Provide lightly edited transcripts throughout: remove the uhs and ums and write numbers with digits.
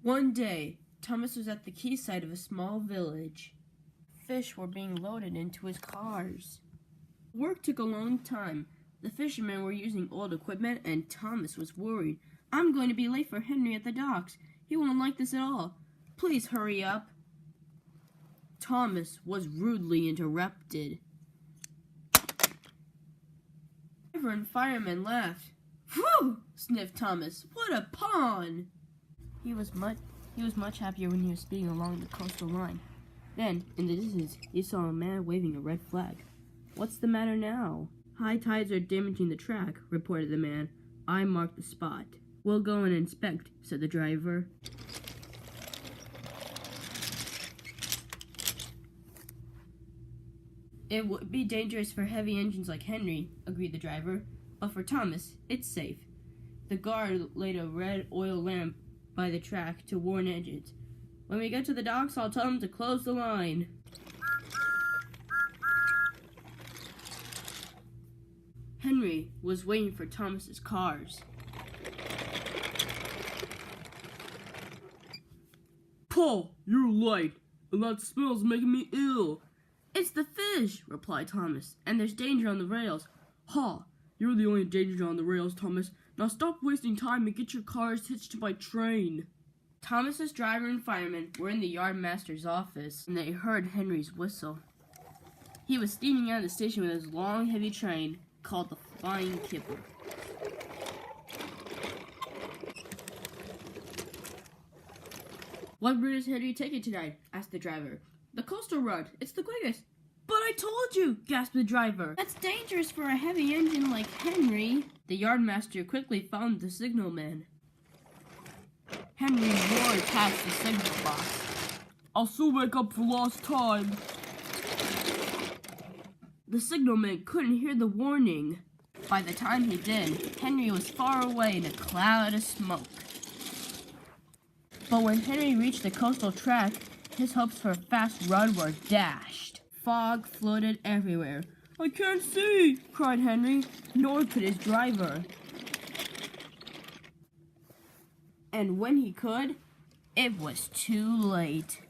One day, Thomas was at the quayside of a small village. Fish were being loaded into his cars. Work took a long time. The fishermen were using old equipment, and Thomas was worried. I'm going to be late for Henry at the docks. He won't like this at all. Please hurry up. Thomas was rudely interrupted. Driver and firemen laughed. Whew! Sniffed Thomas. What a pawn! He was much happier when he was speeding along the coastal line. Then, in the distance, he saw a man waving a red flag. What's the matter now? High tides are damaging the track, reported the man. I marked the spot. We'll go and inspect, said the driver. It would be dangerous for heavy engines like Henry, agreed the driver, but for Thomas, it's safe. The guard laid a red oil lamp by the track to warn engines. When we get to the docks, I'll tell them to close the line. Henry was waiting for Thomas's cars. Paul, you're late, and that smell's making me ill. It's the fish, replied Thomas, and there's danger on the rails. Ha, you're the only danger on the rails, Thomas. Now stop wasting time and get your cars hitched to my train. Thomas's driver and fireman were in the yardmaster's office, and they heard Henry's whistle. He was steaming out of the station with his long, heavy train, called the Flying Kipper. What route is Henry taking tonight? Asked the driver. The coastal route. It's the quickest. But I told you, gasped the driver. That's dangerous for a heavy engine like Henry. The yardmaster quickly found the signalman. Henry roared past the signal box. I'll soon make up for lost time. The signalman couldn't hear the warning. By the time he did, Henry was far away in a cloud of smoke. But when Henry reached the coastal track, his hopes for a fast run were dashed. Fog floated everywhere. I can't see, cried Henry, nor could his driver. And when he could, it was too late.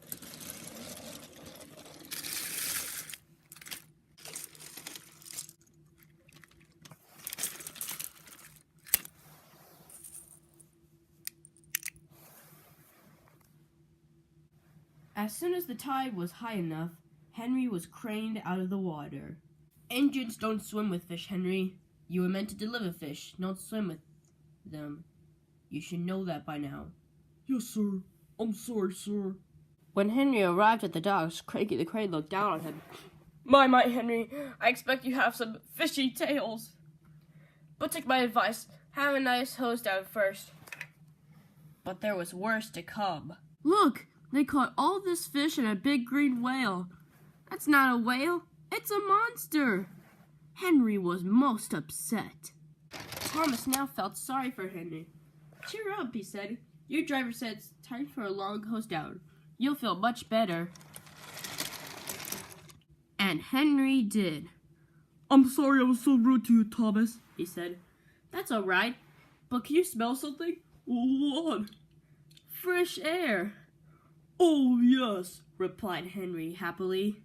As soon as the tide was high enough, Henry was craned out of the water. Engines don't swim with fish, Henry. You were meant to deliver fish, not swim with them. You should know that by now. Yes, sir. I'm sorry, sir. When Henry arrived at the docks, Craigie the Crane looked down on him. My, Henry, I expect you have some fishy tales. But take my advice, have a nice host out first. But there was worse to come. Look, they caught all this fish and a big green whale. That's not a whale, it's a monster. Henry was most upset. Thomas now felt sorry for Henry. Cheer up, he said. Your driver said it's time for a long coast out. You'll feel much better. And Henry did. I'm sorry I was so rude to you, Thomas, he said. That's all right, but can you smell something? What? Fresh air. Oh, yes, replied Henry happily.